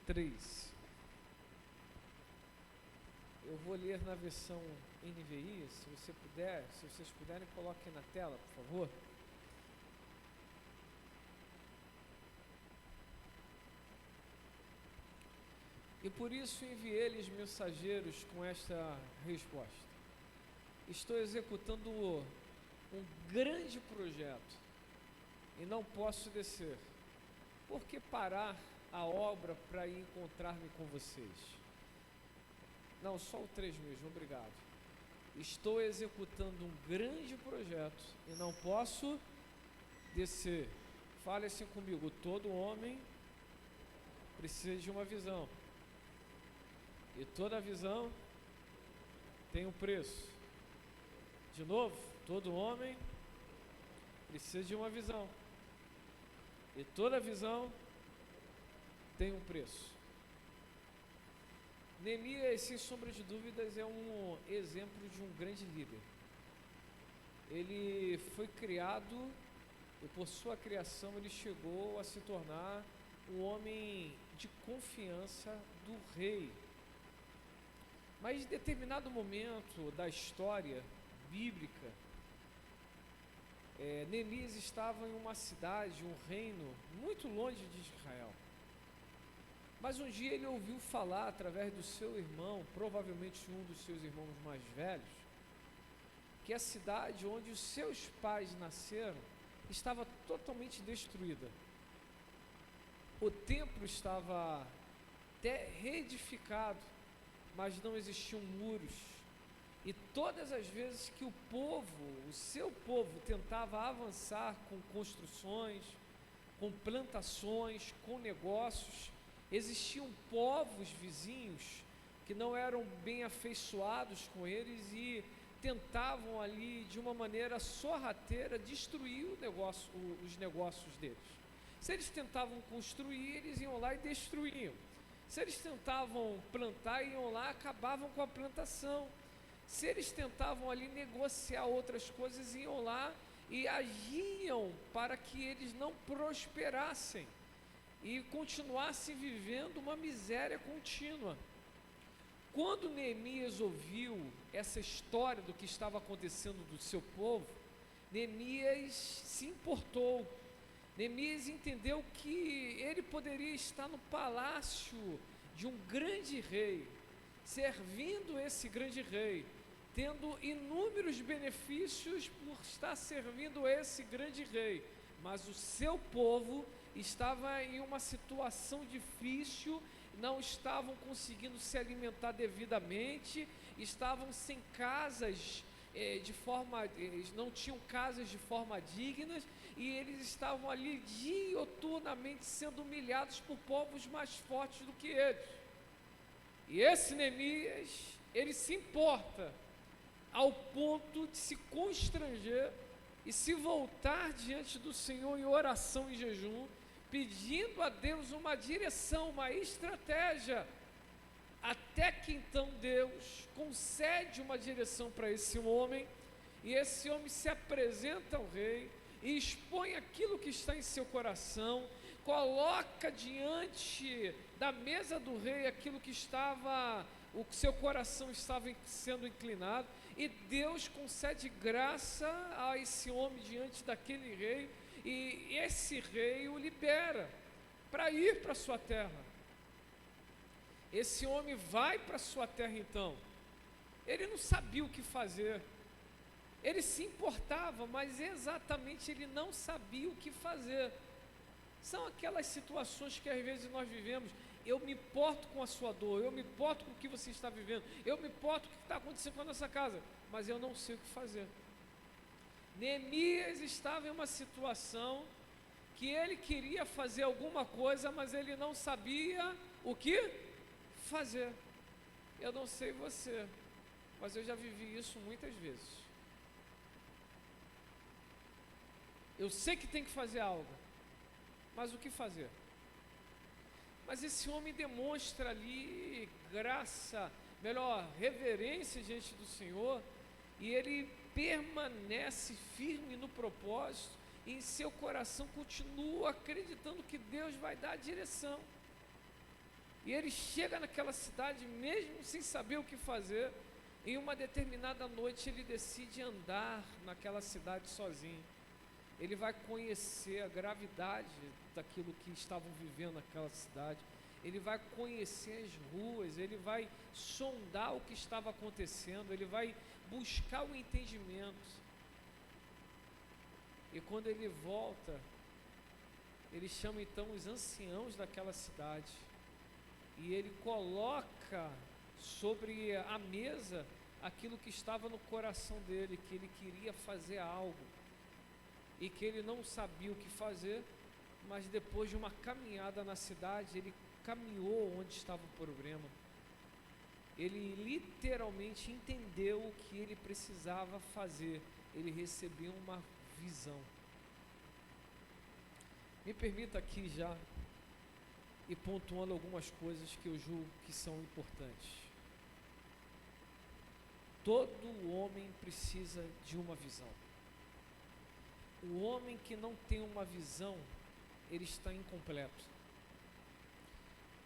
3. Eu vou ler na versão NVI, se vocês puderem, coloquem na tela, por favor. E por isso enviei-lhes mensageiros com esta resposta: estou executando um grande projeto e não posso descer. Por que parar a obra para ir encontrar-me com vocês? Não, só o 3 mesmo, obrigado. Estou executando um grande projeto e não posso descer. Fale assim comigo: todo homem precisa de uma visão. E toda visão tem um preço. De novo, todo homem precisa de uma visão. E toda visão tem um preço. Neemias, sem sombra de dúvidas, é um exemplo de um grande líder. Ele foi criado e por sua criação ele chegou a se tornar um homem de confiança do rei. Mas em determinado momento da história bíblica, Neemias estava em uma cidade, um reino muito longe de Israel. Mas um dia ele ouviu falar através do seu irmão, provavelmente um dos seus irmãos mais velhos, que a cidade onde os seus pais nasceram estava totalmente destruída. O templo estava até reedificado, mas não existiam muros. E todas as vezes que o seu povo tentava avançar com construções, com plantações, com negócios, existiam povos vizinhos que não eram bem afeiçoados com eles e tentavam ali de uma maneira sorrateira destruir os negócios deles. Se eles tentavam construir, eles iam lá e destruíam. Se eles tentavam plantar, iam lá e acabavam com a plantação. Se eles tentavam ali negociar outras coisas, iam lá e agiam para que eles não prosperassem e continuassem vivendo uma miséria contínua. Quando Neemias ouviu essa história do que estava acontecendo do seu povo, Neemias se importou. Neemias entendeu que ele poderia estar no palácio de um grande rei, servindo esse grande rei, tendo inúmeros benefícios por estar servindo esse grande rei, mas o seu povo estava em uma situação difícil, não estavam conseguindo se alimentar devidamente, estavam sem casas eles não tinham casas de forma digna, e eles estavam ali dioturnamente sendo humilhados por povos mais fortes do que eles. E esse Neemias, ele se importa ao ponto de se constranger e se voltar diante do Senhor em oração e jejum, pedindo a Deus uma direção, uma estratégia, até que então Deus concede uma direção para esse homem, e esse homem se apresenta ao rei e expõe aquilo que está em seu coração, coloca diante da mesa do rei aquilo que o seu coração estava sendo inclinado, e Deus concede graça a esse homem diante daquele rei, e esse rei o libera para ir para a sua terra. Esse homem vai para a sua terra então. Ele não sabia o que fazer. Ele se importava, mas exatamente ele não sabia o que fazer. São aquelas situações que às vezes nós vivemos. Eu me importo com a sua dor, eu me importo com o que você está vivendo, eu me importo com o que está acontecendo com a nossa casa, mas eu não sei o que fazer. Neemias estava em uma situação que ele queria fazer alguma coisa, mas ele não sabia o que fazer. Eu não sei você, mas eu já vivi isso muitas vezes. Eu sei que tem que fazer algo, mas o que fazer? Mas esse homem demonstra ali graça, reverência diante do Senhor, e ele permanece firme no propósito, e em seu coração continua acreditando que Deus vai dar a direção. E ele chega naquela cidade, mesmo sem saber o que fazer. Em uma determinada noite, ele decide andar naquela cidade sozinho. Ele vai conhecer a gravidade daquilo que estavam vivendo naquela cidade. Ele vai conhecer as ruas, ele vai sondar o que estava acontecendo, ele vai buscar o entendimento. E quando ele volta, ele chama então os anciãos daquela cidade e ele coloca sobre a mesa aquilo que estava no coração dele, que ele queria fazer algo e que ele não sabia o que fazer, mas depois de uma caminhada na cidade, ele caminhou onde estava o problema. Ele literalmente entendeu o que ele precisava fazer. Ele recebeu uma visão. Me permita aqui já ir pontuando algumas coisas que eu julgo que são importantes. Todo homem precisa de uma visão. O homem que não tem uma visão, ele está incompleto.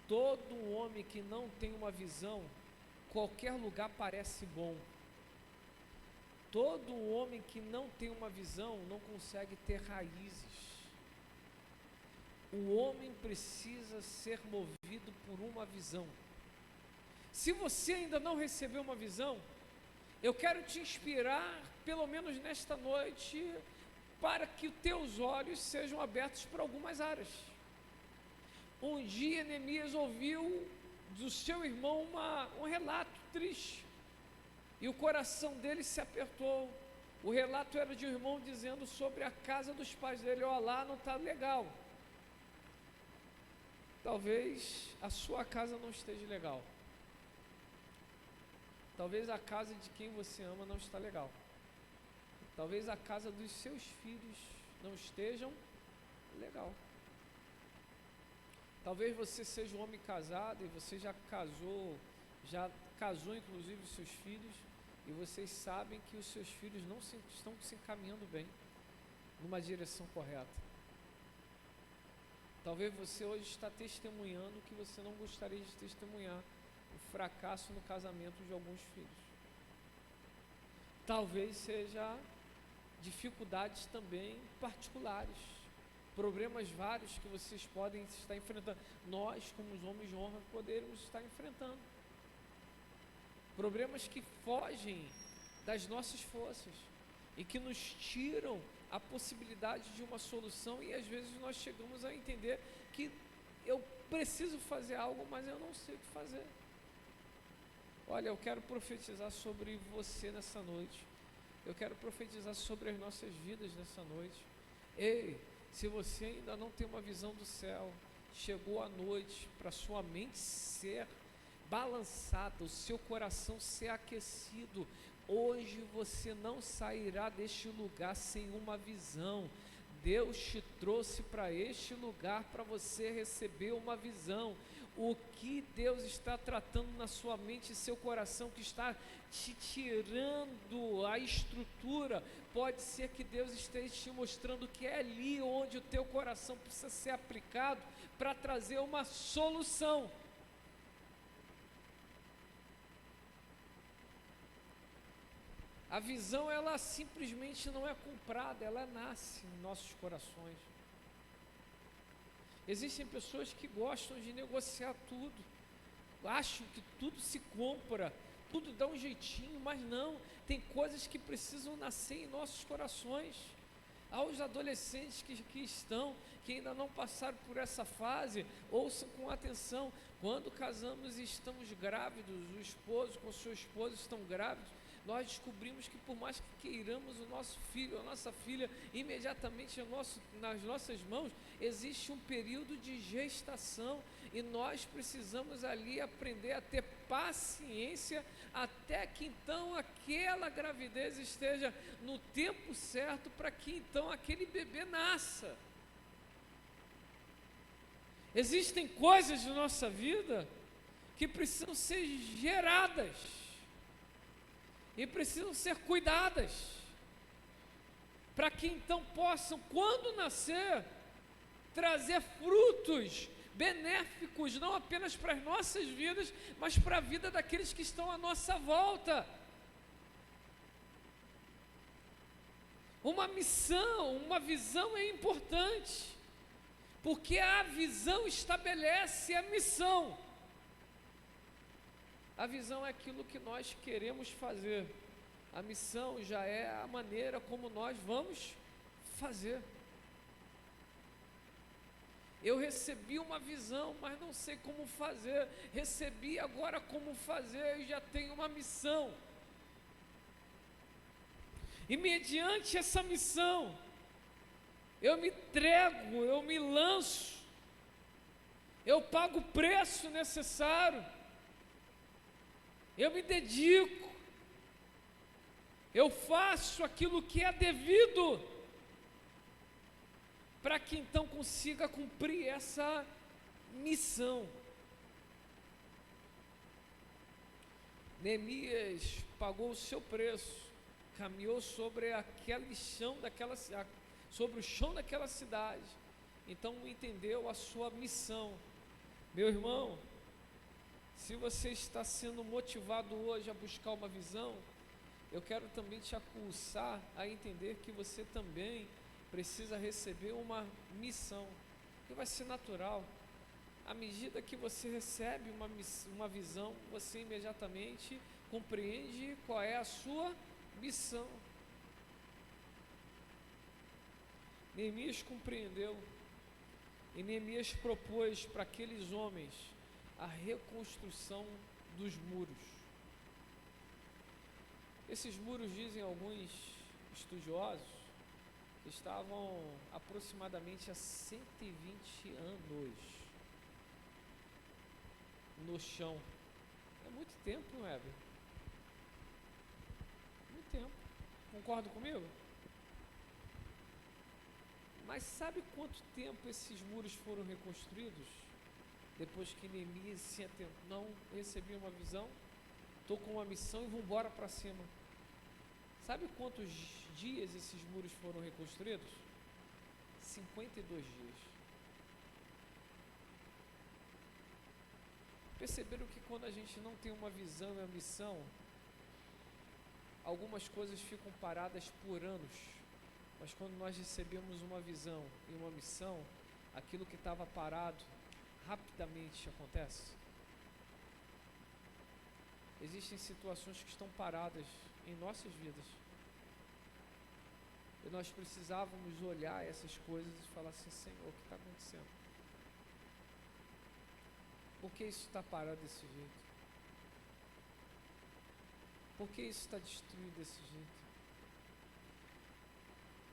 Todo homem que não tem uma visão, qualquer lugar parece bom. Todo homem que não tem uma visão não consegue ter raízes. O homem precisa ser movido por uma visão. Se você ainda não recebeu uma visão, eu quero te inspirar, pelo menos nesta noite, para que os teus olhos sejam abertos para algumas áreas. Um dia Neemias ouviu do seu irmão um relato triste, e o coração dele se apertou. O relato era de um irmão dizendo sobre a casa dos pais dele: ó, lá não está legal. Talvez a sua casa não esteja legal. Talvez a casa de quem você ama não está legal. Talvez a casa dos seus filhos não estejam legal. Talvez você seja um homem casado e você já casou inclusive os seus filhos, e vocês sabem que os seus filhos não estão se encaminhando bem, numa direção correta. Talvez você hoje está testemunhando que você não gostaria de testemunhar, o fracasso no casamento de alguns filhos. Talvez seja dificuldades também particulares, problemas vários que vocês podem estar enfrentando. Nós, como os homens de honra, podemos estar enfrentando problemas que fogem das nossas forças e que nos tiram a possibilidade de uma solução, e às vezes nós chegamos a entender que eu preciso fazer algo, mas eu não sei o que fazer. Olha, eu quero profetizar sobre você nessa noite. Eu quero profetizar sobre as nossas vidas nessa noite. Ei, se você ainda não tem uma visão do céu, chegou a noite para sua mente ser balançada, o seu coração ser aquecido. Hoje você não sairá deste lugar sem uma visão. Deus te trouxe para este lugar para você receber uma visão. O que Deus está tratando na sua mente e seu coração, que está te tirando a estrutura, pode ser que Deus esteja te mostrando que é ali onde o teu coração precisa ser aplicado para trazer uma solução. A visão, ela simplesmente não é comprada, ela nasce em nossos corações. Existem pessoas que gostam de negociar tudo, acham que tudo se compra, tudo dá um jeitinho, mas não, tem coisas que precisam nascer em nossos corações. Aos adolescentes que ainda não passaram por essa fase, ouçam com atenção: quando casamos e estamos grávidos, o esposo com sua esposa estão grávidos, nós descobrimos que, por mais que queiramos o nosso filho, a nossa filha, imediatamente nas nossas mãos, existe um período de gestação, e nós precisamos ali aprender a ter paciência, até que então aquela gravidez esteja no tempo certo, para que então aquele bebê nasça. Existem coisas de nossa vida que precisam ser geradas, e precisam ser cuidadas, para que então possam, quando nascer, trazer frutos benéficos, não apenas para as nossas vidas, mas para a vida daqueles que estão à nossa volta. Uma missão, uma visão é importante, porque a visão estabelece a missão. A visão é aquilo que nós queremos fazer, a missão já é a maneira como nós vamos fazer. Eu recebi uma visão, mas não sei como fazer, recebi agora como fazer e já tenho uma missão. E mediante essa missão, eu me entrego, eu me lanço, eu pago o preço necessário, eu me dedico, eu faço aquilo que é devido, para que então consiga cumprir essa missão. Neemias pagou o seu preço, caminhou sobre aquele chão sobre o chão daquela cidade, então entendeu a sua missão. Meu irmão, se você está sendo motivado hoje a buscar uma visão, eu quero também te acursar a entender que você também precisa receber uma missão, que vai ser natural. À medida que você recebe uma visão, você imediatamente compreende qual é a sua missão. Neemias compreendeu, e Neemias propôs para aqueles homens a reconstrução dos muros. Esses muros, dizem alguns estudiosos, estavam aproximadamente há 120 anos no chão. É muito tempo, não é? Muito tempo. Concorda comigo? Mas sabe quanto tempo esses muros foram reconstruídos? Depois que Neemias não recebia uma visão, estou com uma missão e vou embora para cima. Sabe quantos dias esses muros foram reconstruídos? 52 dias. Perceberam que quando a gente não tem uma visão e uma missão, algumas coisas ficam paradas por anos, mas quando nós recebemos uma visão e uma missão, aquilo que estava parado rapidamente acontece. Existem situações que estão paradas em nossas vidas, e nós precisávamos olhar essas coisas e falar assim: Senhor, o que está acontecendo? Por que isso está parado desse jeito? Por que isso está destruído desse jeito?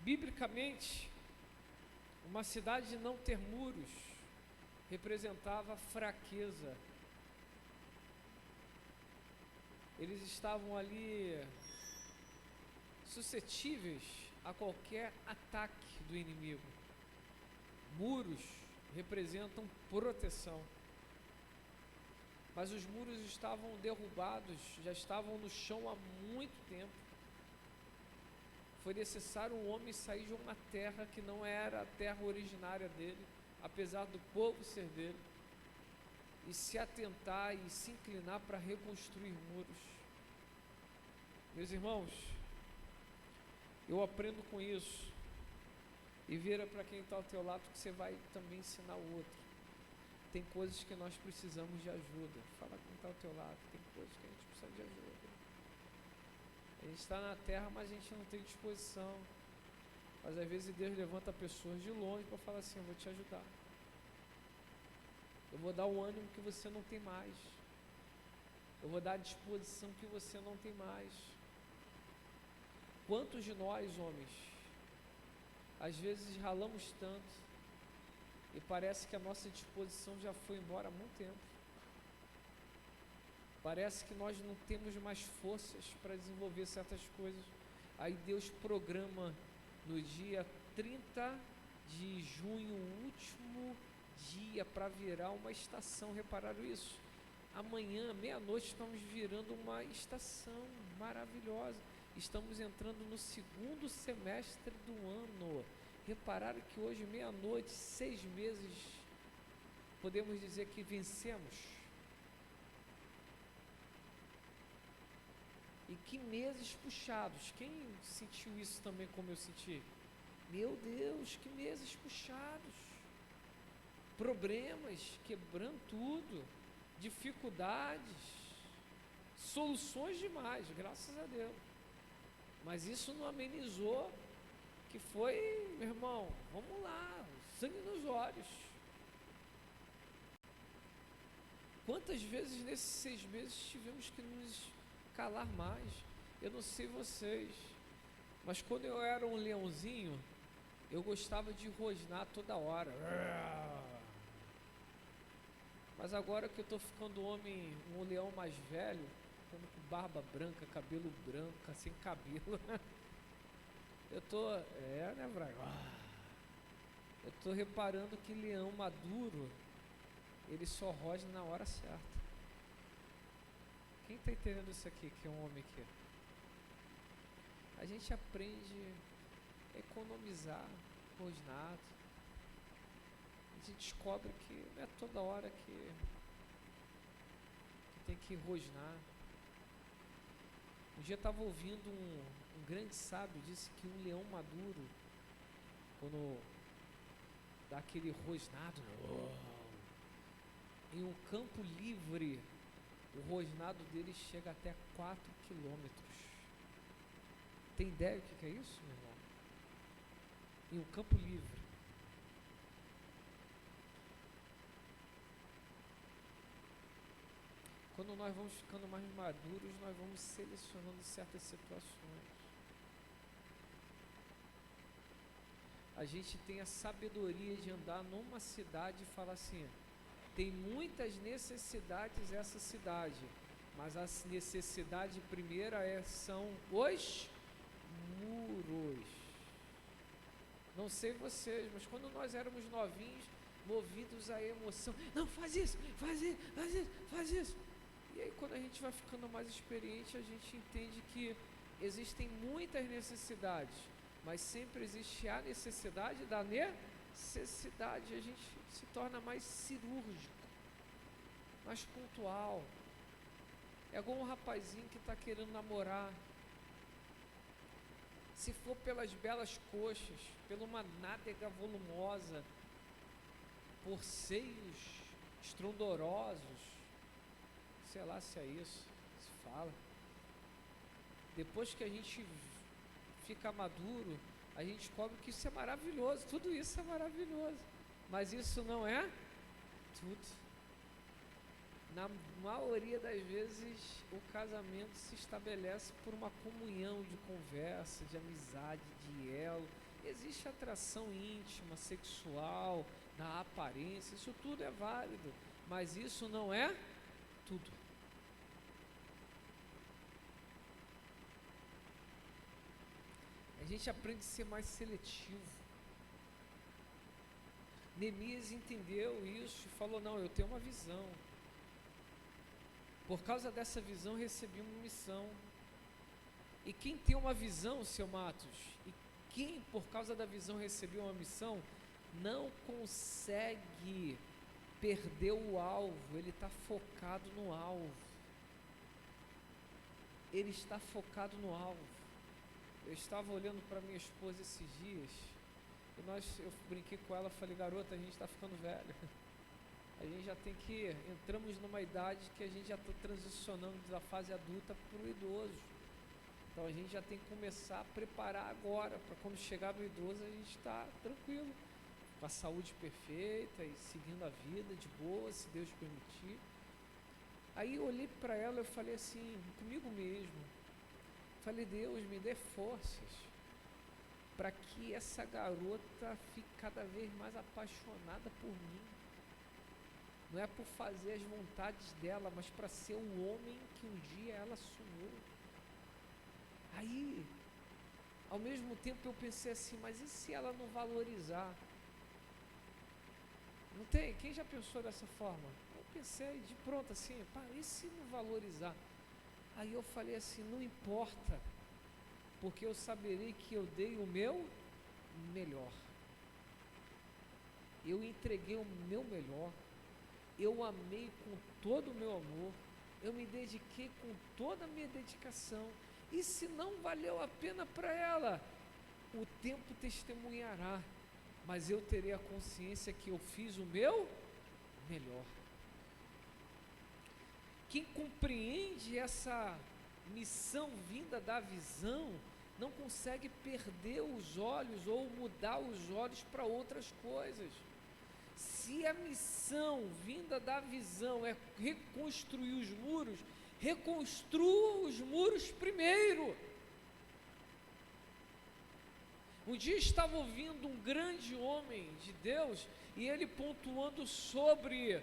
Biblicamente, uma cidade não ter muros representava fraqueza. Eles estavam ali suscetíveis a qualquer ataque do inimigo. Muros representam proteção. Mas os muros estavam derrubados, já estavam no chão há muito tempo. Foi necessário um homem sair de uma terra que não era a terra originária dele, apesar do povo ser dele, e se atentar e se inclinar para reconstruir muros. Meus irmãos, eu aprendo com isso, e vira para quem está ao teu lado que você vai também ensinar o outro. Tem coisas que nós precisamos de ajuda. Fala com quem está ao teu lado, tem coisas que a gente precisa de ajuda. A gente está na terra, mas a gente não tem disposição. Mas às vezes Deus levanta pessoas de longe para falar assim: eu vou te ajudar. Eu vou dar o ânimo que você não tem mais. Eu vou dar a disposição que você não tem mais. Quantos de nós, homens, às vezes ralamos tanto e parece que a nossa disposição já foi embora há muito tempo. Parece que nós não temos mais forças para desenvolver certas coisas. Aí Deus programa no dia 30 de junho, o último dia para virar uma estação. Repararam isso? Amanhã, meia-noite, estamos virando uma estação maravilhosa. Estamos entrando no segundo semestre do ano. Repararam que hoje, meia-noite, 6 meses podemos dizer que vencemos. E que meses puxados. Quem sentiu isso também como eu senti? Meu Deus, que meses puxados. Problemas, quebrando tudo. Dificuldades. Soluções demais, graças a Deus. Mas isso não amenizou, que foi, meu irmão, vamos lá, sangue nos olhos. Quantas vezes nesses 6 meses tivemos que nos calar mais? Eu não sei vocês, mas quando eu era um leãozinho, eu gostava de rosnar toda hora. Mas agora que eu estou ficando um leão mais velho, com barba branca, cabelo branco, sem cabelo, eu tô, né, Braga? Eu tô reparando que leão maduro, ele só rosna na hora certa. Quem está entendendo isso aqui, que é um homem aqui? A gente aprende a economizar rosnado. A gente descobre que não é toda hora que tem que rosnar. Um dia eu estava ouvindo um grande sábio, disse que um leão maduro, quando dá aquele rosnado, em um campo livre, o rosnado dele chega até 4 quilômetros. Tem ideia do que é isso, meu irmão? Em um campo livre. Quando nós vamos ficando mais maduros, nós vamos selecionando certas situações. A gente tem a sabedoria de andar numa cidade e falar assim, tem muitas necessidades essa cidade, mas a necessidade primeira são os muros. Não sei vocês, mas quando nós éramos novinhos, movidos à emoção, não, faz isso, faz isso, faz isso, faz isso. E aí quando a gente vai ficando mais experiente, a gente entende que existem muitas necessidades, mas sempre existe a necessidade da necessidade. A gente se torna mais cirúrgico, mais pontual. É igual um rapazinho que está querendo namorar. Se for pelas belas coxas, por uma nádega volumosa, por seios estrondorosos, sei lá se é isso, se fala. Depois que a gente fica maduro, a gente descobre que isso é maravilhoso, tudo isso é maravilhoso, mas isso não é tudo. Na maioria das vezes, o casamento se estabelece por uma comunhão de conversa, de amizade, de elo. Existe atração íntima, sexual, na aparência, isso tudo é válido, mas isso não é tudo. A gente aprende a ser mais seletivo. Neemias entendeu isso e falou, não, eu tenho uma visão. Por causa dessa visão, recebi uma missão. E quem tem uma visão, seu Matos, e quem, por causa da visão, recebeu uma missão, não consegue perder o alvo, ele está focado no alvo. Ele está focado no alvo. Eu estava olhando para minha esposa esses dias, e eu brinquei com ela, falei, garota, a gente está ficando velho. A gente já entramos numa idade que a gente já está transicionando da fase adulta para o idoso. Então a gente já tem que começar a preparar agora, para quando chegar no idoso a gente está tranquilo, com a saúde perfeita e seguindo a vida de boa, se Deus permitir. Aí eu olhei para ela e falei assim, comigo mesmo, falei, Deus, me dê forças para que essa garota fique cada vez mais apaixonada por mim. Não é por fazer as vontades dela, mas para ser o homem que um dia ela sonhou. Aí, ao mesmo tempo eu pensei assim, mas e se ela não valorizar? Não tem? Quem já pensou dessa forma? Eu pensei de pronto assim, e se não valorizar? Aí eu falei assim, não importa, porque eu saberei que eu dei o meu melhor. Eu entreguei o meu melhor. eu amei com todo o meu amor, eu me dediquei com toda a minha dedicação, e se não valeu a pena para ela, o tempo testemunhará, mas eu terei a consciência que eu fiz o meu melhor. Quem compreende essa missão vinda da visão, não consegue perder os olhos ou mudar os olhos para outras coisas. Se a missão vinda da visão é reconstruir os muros, reconstrua os muros primeiro. Um dia estava ouvindo um grande homem de Deus, e ele pontuando sobre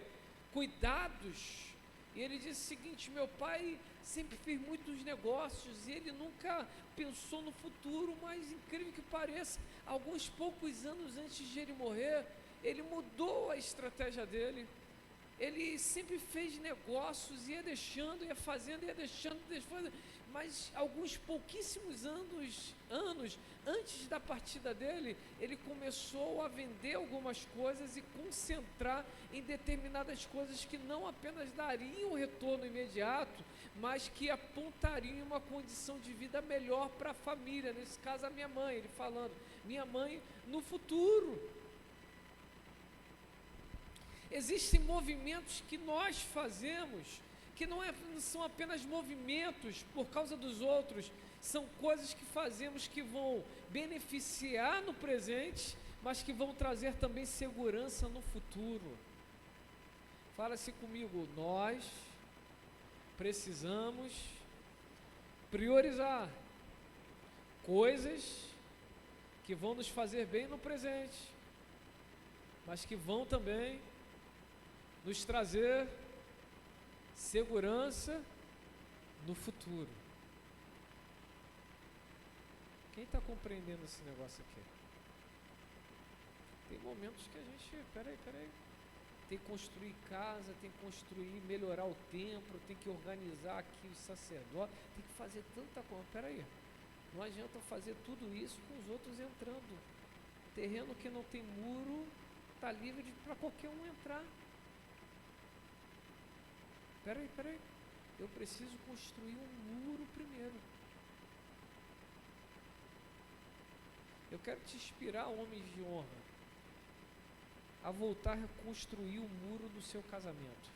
cuidados, e ele disse o seguinte: meu pai sempre fez muitos negócios, e ele nunca pensou no futuro, mas incrível que pareça, alguns poucos anos antes de ele morrer, ele mudou a estratégia dele. Ele sempre fez negócios, ia deixando, ia fazendo, ia deixando, mas alguns pouquíssimos anos antes da partida dele, ele começou a vender algumas coisas e concentrar em determinadas coisas que não apenas dariam um retorno imediato, mas que apontariam uma condição de vida melhor para a família, nesse caso a minha mãe, ele falando, minha mãe no futuro. Existem movimentos que nós fazemos, que não são apenas movimentos por causa dos outros, são coisas que fazemos que vão beneficiar no presente, mas que vão trazer também segurança no futuro. Fala-se comigo, nós precisamos priorizar coisas que vão nos fazer bem no presente, mas que vão também nos trazer segurança no futuro. Quem está compreendendo esse negócio aqui? Tem momentos que a gente, peraí, tem que construir casa, tem que construir, melhorar o templo, tem que organizar aqui o sacerdote, tem que fazer tanta coisa. Peraí, não adianta fazer tudo isso com os outros entrando. Terreno que não tem muro está livre para qualquer um entrar. Peraí, eu preciso construir um muro primeiro. Eu quero te inspirar, homens de honra, a voltar a reconstruir o muro do seu casamento.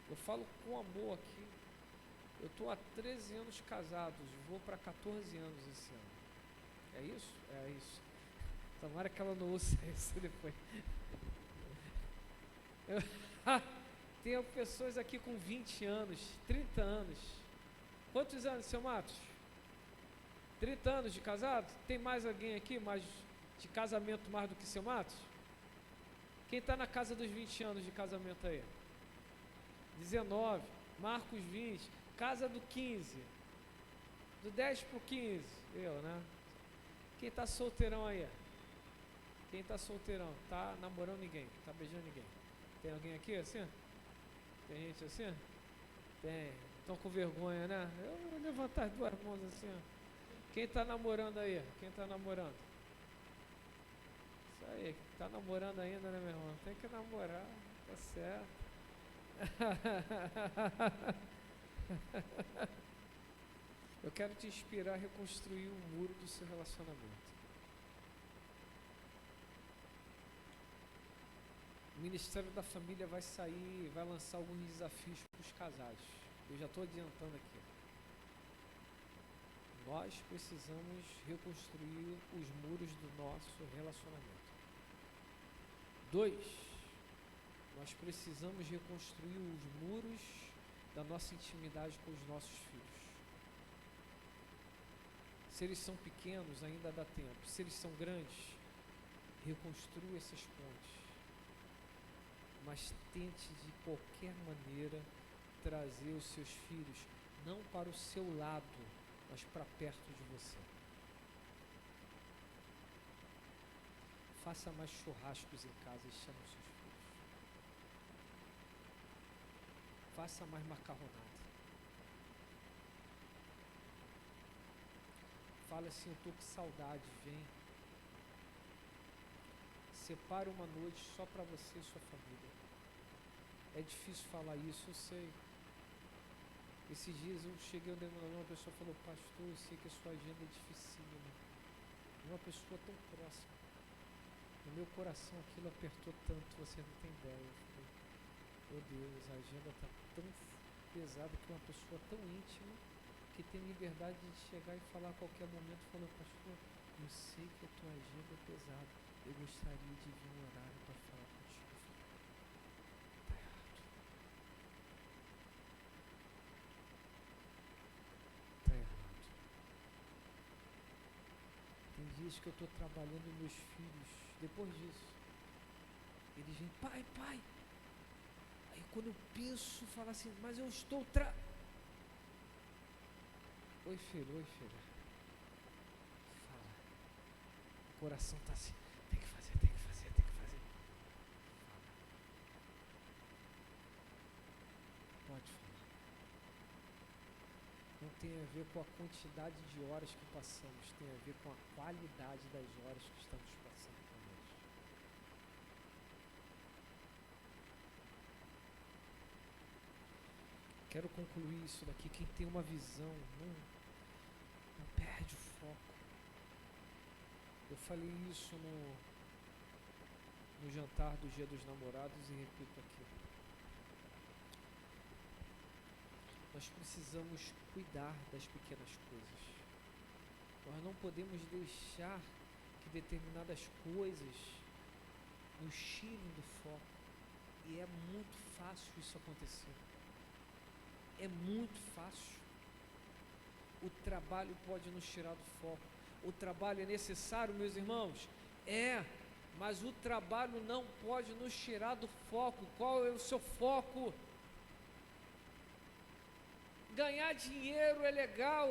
Eu falo com amor aqui. Eu estou há 13 anos casados, vou para 14 anos esse ano. É isso? É isso. Tomara que ela não ouça isso depois. Tenho pessoas aqui com 20 anos, 30 anos. Quantos anos, seu Matos? 30 anos de casado? Tem mais alguém aqui mais de casamento mais do que seu Matos? Quem está na casa dos 20 anos de casamento aí? 19, Marcos 20, casa do 15, do 10 para o 15, eu, né? Quem está solteirão aí? Quem está solteirão? Tá namorando ninguém? Tá beijando ninguém? Tem alguém aqui assim? Tem gente assim? Tem. Estão com vergonha, né? Eu vou levantar as duas mãos assim, ó. Quem está namorando aí? Quem está namorando? Isso aí, está namorando ainda, né, meu irmão? Tem que namorar, tá certo. Eu quero te inspirar a reconstruir o muro do seu relacionamento. O Ministério da Família vai sair, vai lançar alguns desafios para os casais. Eu já estou adiantando aqui. Nós precisamos reconstruir os muros do nosso relacionamento. 2, nós precisamos reconstruir os muros da nossa intimidade com os nossos filhos. Se eles são pequenos, ainda dá tempo. Se eles são grandes, reconstrua essas pontes. Mas tente de qualquer maneira trazer os seus filhos, não para o seu lado, mas para perto de você. Faça mais churrascos em casa e chame os seus filhos. Faça mais macarronada. Fala assim, eu estou com saudade, vem. separe uma noite só para você e sua família. É difícil falar isso, eu sei. Esses dias eu cheguei onde uma pessoa falou, pastor, eu sei que a sua agenda é dificílima. Uma pessoa tão próxima. No meu coração aquilo apertou tanto, você não tem ideia. Eu falei, meu Deus, a agenda está tão pesada que uma pessoa tão íntima, que tem liberdade de chegar e falar a qualquer momento, falou, pastor, eu sei que a tua agenda é pesada, eu gostaria de vir um horário para falar contigo. Está errado. Está errado. Tem dias que eu estou trabalhando e meus filhos, depois disso, eles vêm, pai. Aí quando eu penso, falar assim, mas eu estou Oi filho. Fala. O coração está assim, tem que fazer. Fala. Pode falar. Não tem a ver com a quantidade de horas que passamos, tem a ver com a qualidade das horas que estamos passando com eles. Quero concluir isso daqui. Quem tem uma visão não perde o foco. Eu falei isso no jantar do Dia dos Namorados e repito aqui. Nós precisamos cuidar das pequenas coisas. Nós não podemos deixar que determinadas coisas nos tirem do foco. E é muito fácil isso acontecer. É muito fácil. O trabalho pode nos tirar do foco. O trabalho é necessário, meus irmãos? Mas o trabalho não pode nos tirar do foco. Qual é o seu foco? Ganhar dinheiro é legal,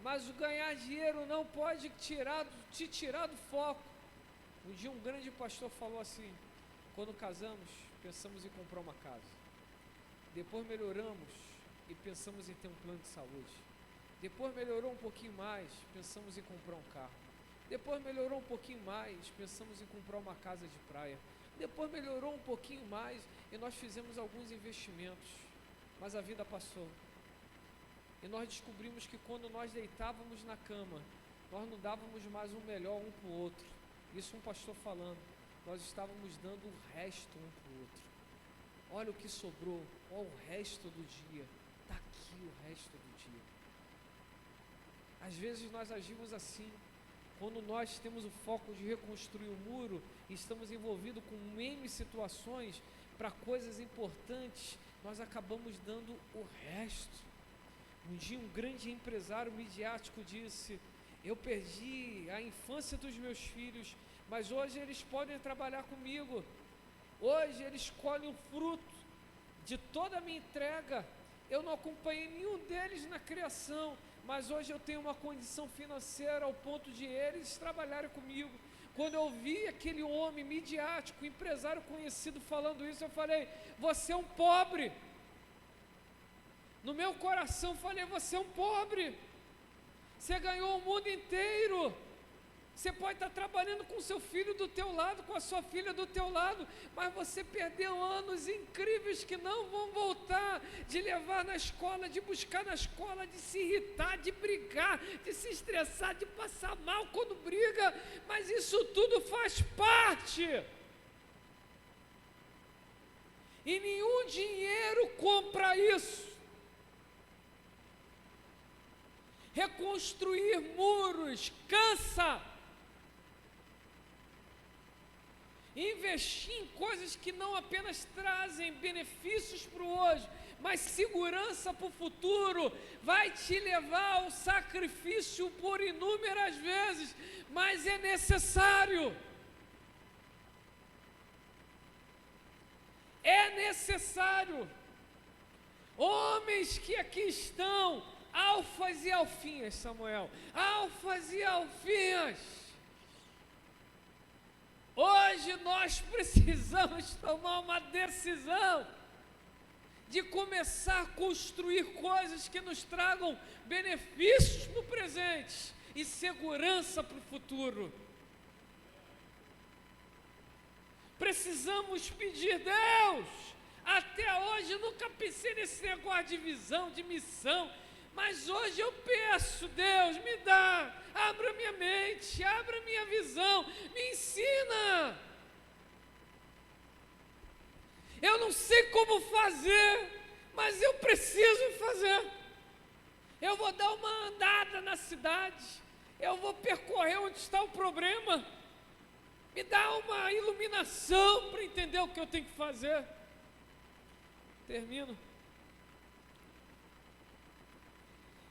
mas o ganhar dinheiro não pode te tirar do foco. Um dia um grande pastor falou assim, quando casamos, pensamos em comprar uma casa. Depois melhoramos e pensamos em ter um plano de saúde. Depois melhorou um pouquinho mais, pensamos em comprar um carro. Depois melhorou um pouquinho mais, pensamos em comprar uma casa de praia. Depois melhorou um pouquinho mais e nós fizemos alguns investimentos. Mas a vida passou. E nós descobrimos que quando nós deitávamos na cama, nós não dávamos mais um melhor um para o outro. Isso um pastor falando. Nós estávamos dando o resto um para o outro. Olha o que sobrou, olha o resto do dia. Está aqui o resto do dia. Às vezes nós agimos assim, quando nós temos o foco de reconstruir o muro e estamos envolvidos com N situações para coisas importantes, nós acabamos dando o resto. Um dia um grande empresário midiático disse, eu perdi a infância dos meus filhos, mas hoje eles podem trabalhar comigo, hoje eles colhem o fruto de toda a minha entrega, eu não acompanhei nenhum deles na criação, mas hoje eu tenho uma condição financeira ao ponto de eles trabalharem comigo. Quando eu vi aquele homem midiático, empresário conhecido falando isso, eu falei, você é um pobre. No meu coração falei, você é um pobre. Você ganhou o mundo inteiro. Você pode estar trabalhando com seu filho do teu lado, com a sua filha do teu lado, mas você perdeu anos incríveis que não vão voltar, de levar na escola, de buscar na escola, de se irritar, de brigar, de se estressar, de passar mal quando briga, mas isso tudo faz parte. E nenhum dinheiro compra isso. Reconstruir muros cansa. Investir em coisas que não apenas trazem benefícios para o hoje, mas segurança para o futuro, vai te levar ao sacrifício por inúmeras vezes, mas é necessário. É necessário. Homens que aqui estão, alfas e alfinhas, Samuel, alfas e alfinhas. Hoje nós precisamos tomar uma decisão de começar a construir coisas que nos tragam benefícios no presente e segurança para o futuro. Precisamos pedir, Deus. Até hoje eu nunca pensei nesse negócio de visão, de missão, mas hoje eu peço, Deus, me dá, abra minha mente, abra minha visão, me ensina. Eu não sei como fazer, mas eu preciso fazer. Eu vou dar uma andada na cidade, eu vou percorrer onde está o problema, me dá uma iluminação para entender o que eu tenho que fazer. Termino.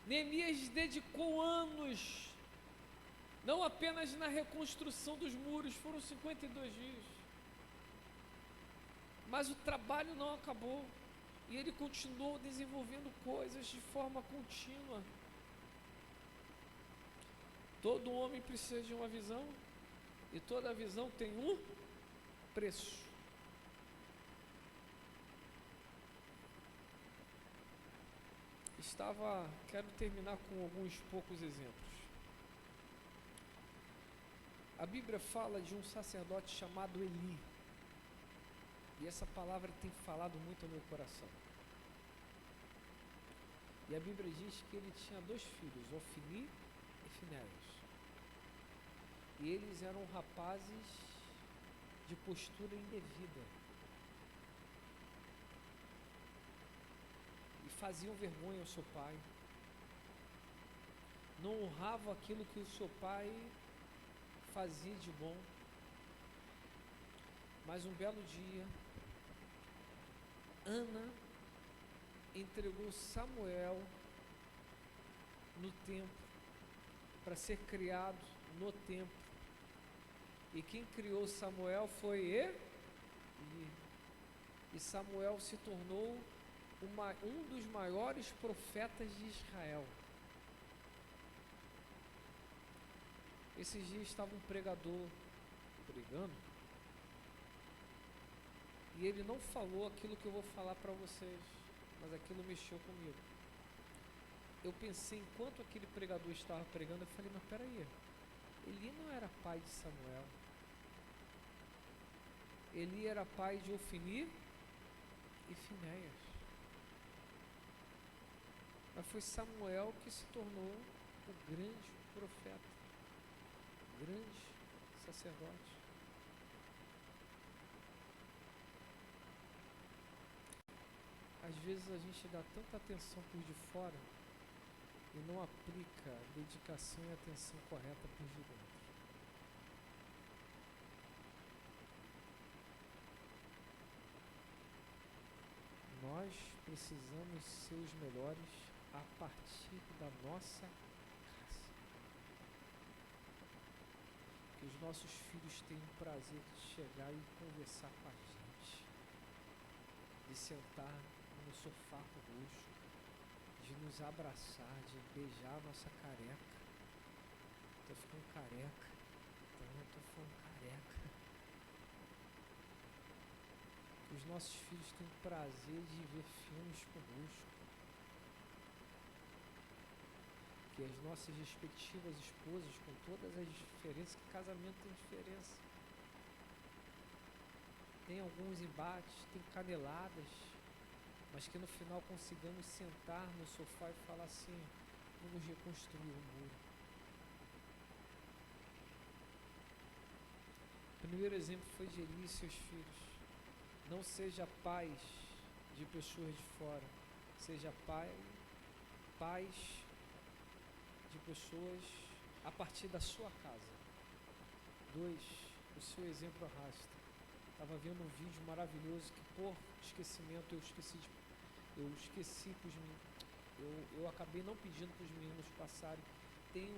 Neemias dedicou anos, não apenas na reconstrução dos muros, foram 52 dias, mas o trabalho não acabou, e ele continuou desenvolvendo coisas de forma contínua. Todo homem precisa de uma visão, e toda visão tem um preço. Quero terminar com alguns poucos exemplos. A Bíblia fala de um sacerdote chamado Eli, e essa palavra tem falado muito ao meu coração. E a Bíblia diz que ele tinha 2 filhos, Ofni e Finéias. E eles eram rapazes de postura indevida. E faziam vergonha ao seu pai. Não honravam aquilo que o seu pai fazia de bom. Mas um belo dia, Ana entregou Samuel no templo, para ser criado no templo. E quem criou Samuel foi Eli. E Samuel se tornou um dos maiores profetas de Israel. Esses dias estava um pregador pregando, e ele não falou aquilo que eu vou falar para vocês, mas aquilo mexeu comigo. Eu pensei, enquanto aquele pregador estava pregando, eu falei, mas peraí, Eli não era pai de Samuel, Eli era pai de Ofni e Finéias, mas foi Samuel que se tornou o grande profeta, o grande sacerdote. Às vezes a gente dá tanta atenção por de fora e não aplica a dedicação e a atenção correta por de dentro. Nós precisamos ser os melhores a partir da nossa casa. Que os nossos filhos tenham o prazer de chegar e conversar com a gente, de sentar no sofá conosco, de nos abraçar, de beijar a nossa careca. Tô ficando careca. Então, tô ficando careca. Que os nossos filhos tenham o prazer de ver filmes conosco. Que as nossas respectivas esposas, com todas as diferenças, que casamento tem diferença. Tem alguns embates, tem caneladas, mas que no final consigamos sentar no sofá e falar assim, vamos reconstruir o muro. O primeiro exemplo foi de Eli e seus filhos. Não seja pais de pessoas de fora, seja pais de pessoas a partir da sua casa. 2, o seu exemplo arrasta. Estava vendo um vídeo maravilhoso que por esquecimento eu acabei não pedindo para os meninos passarem. Tem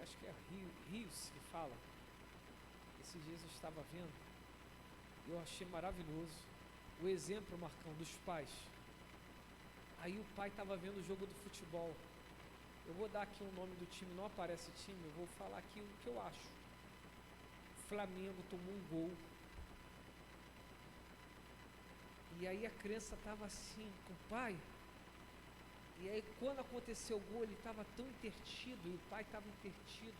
acho que é Rios que fala. Esses dias eu estava vendo, eu achei maravilhoso o exemplo, Marcão, dos pais. Aí o pai estava vendo o jogo do futebol. Eu vou dar aqui o nome do time, não aparece o time, eu vou falar aqui o que eu acho. O Flamengo tomou um gol. E aí a criança estava assim, com o pai. E aí quando aconteceu o gol, ele estava tão intertido, e o pai estava intertido.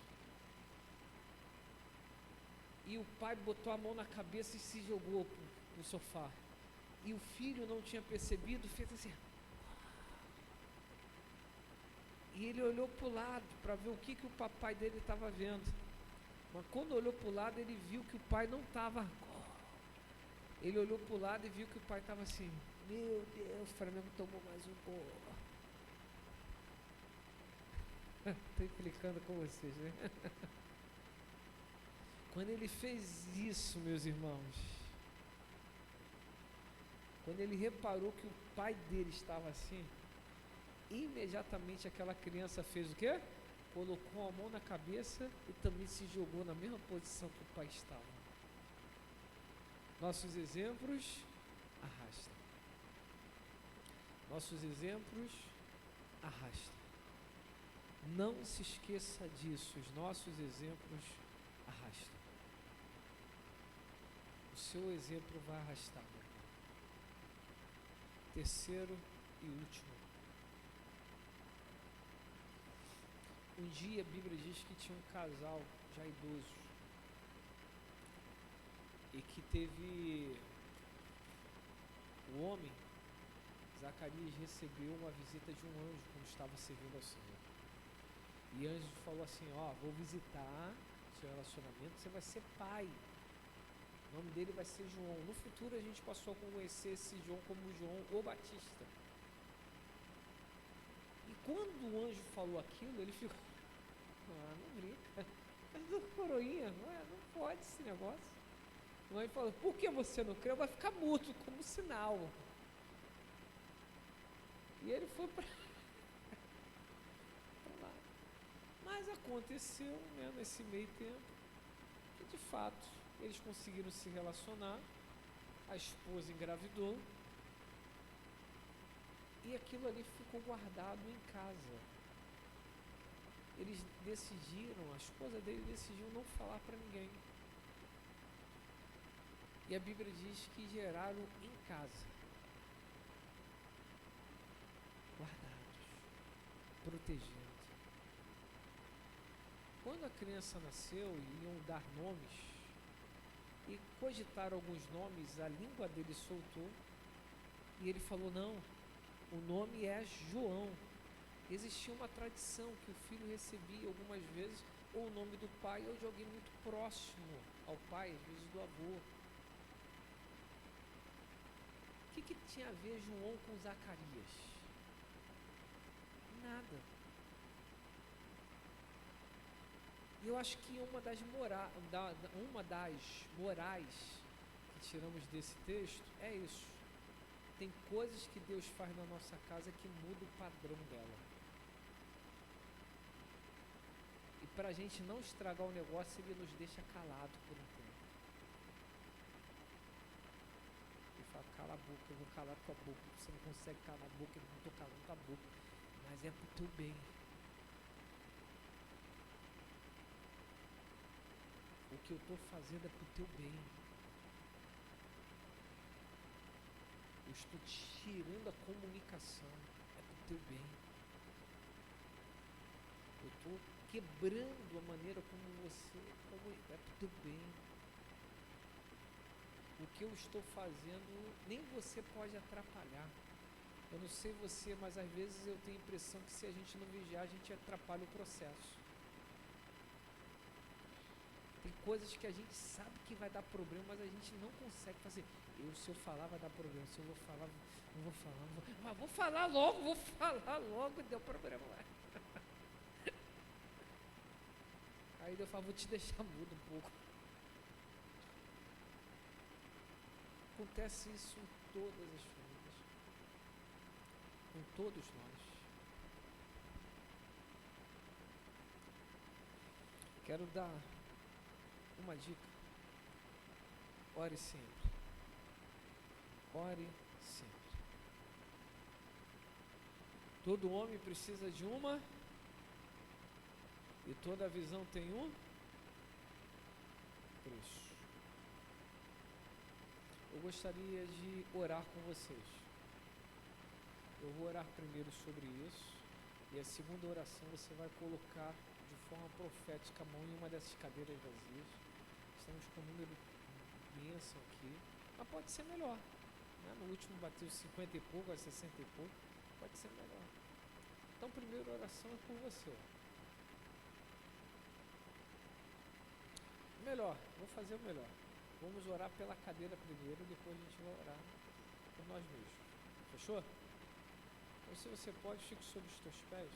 E o pai botou a mão na cabeça e se jogou no sofá. E o filho não tinha percebido, fez assim. E ele olhou para o lado para ver o que o papai dele estava vendo. Mas quando olhou para o lado, ele viu que o pai não estava. Ele olhou para o lado e viu que o pai estava assim. Meu Deus, o Flamengo tomou mais um gol. Estou implicando com vocês, né? Quando ele fez isso, meus irmãos, quando ele reparou que o pai dele estava assim, imediatamente aquela criança fez o quê? Colocou a mão na cabeça e também se jogou na mesma posição que o pai estava. Nossos exemplos arrastam. Nossos exemplos arrastam. Não se esqueça disso, os nossos exemplos arrastam. O seu exemplo vai arrastar, meu irmão. Terceiro e último. Um dia a Bíblia diz que tinha um casal já idoso e que teve o homem, Zacarias, recebeu uma visita de um anjo quando estava servindo ao Senhor. E o anjo falou assim, vou visitar seu relacionamento, você vai ser pai. O nome dele vai ser João. No futuro a gente passou a conhecer esse João como João o Batista. E quando o anjo falou aquilo, ele ficou, não brinca, mas do coroinha, não pode esse negócio. O anjo falou, por que você não creu? Vai ficar mudo como sinal. E ele foi para lá. Mas aconteceu, né, nesse meio tempo, que de fato eles conseguiram se relacionar, a esposa engravidou, e aquilo ali ficou guardado em casa. Eles decidiram, a esposa dele decidiu não falar para ninguém. E a Bíblia diz que geraram em casa, guardados, protegidos. Quando a criança nasceu, iam dar nomes, e cogitaram alguns nomes, a língua dele soltou, e ele falou, não, o nome é João. Existia uma tradição que o filho recebia algumas vezes ou o nome do pai ou de alguém muito próximo ao pai, às vezes do avô. O que tinha a ver João com Zacarias? Nada. E eu acho que uma das morais que tiramos desse texto é isso. Tem coisas que Deus faz na nossa casa que muda o padrão dela. E para a gente não estragar o negócio, Ele nos deixa calado por um tempo. Ele fala, cala a boca, eu vou calar tua boca. Você não consegue calar a boca, eu não estou calando tua boca. Mas é para o teu bem. O que eu estou fazendo é para o teu bem. Eu estou tirando a comunicação, é para o teu bem. Eu estou quebrando a maneira como você é para o teu bem. O que eu estou fazendo, nem você pode atrapalhar. Eu não sei você, mas às vezes eu tenho a impressão que se a gente não vigiar, a gente atrapalha o processo. Tem coisas que a gente sabe que vai dar problema, mas a gente não consegue fazer. Se eu falar, vai dar problema. Se eu vou falar, não vou falar. Não vou. Mas vou falar logo, deu problema lá. Aí eu falo, vou te deixar mudo um pouco. Acontece isso em todas as famílias. Com todos nós. Quero dar uma dica. Ore sempre. Ore sempre. Todo homem precisa de uma, e toda visão tem um preço. Eu gostaria de orar com vocês. Eu vou orar primeiro sobre isso, e a segunda oração você vai colocar de forma profética a mão em uma dessas cadeiras vazias. Estamos com um número imenso aqui, mas pode ser melhor, né? No último bateu 50 e pouco, 60 e pouco, pode ser melhor. Então, a primeira oração é por você. Melhor, vou fazer o melhor. Vamos orar pela cadeira primeiro, depois a gente vai orar por nós mesmos. Fechou? Então, se você pode, fique sobre os teus pés.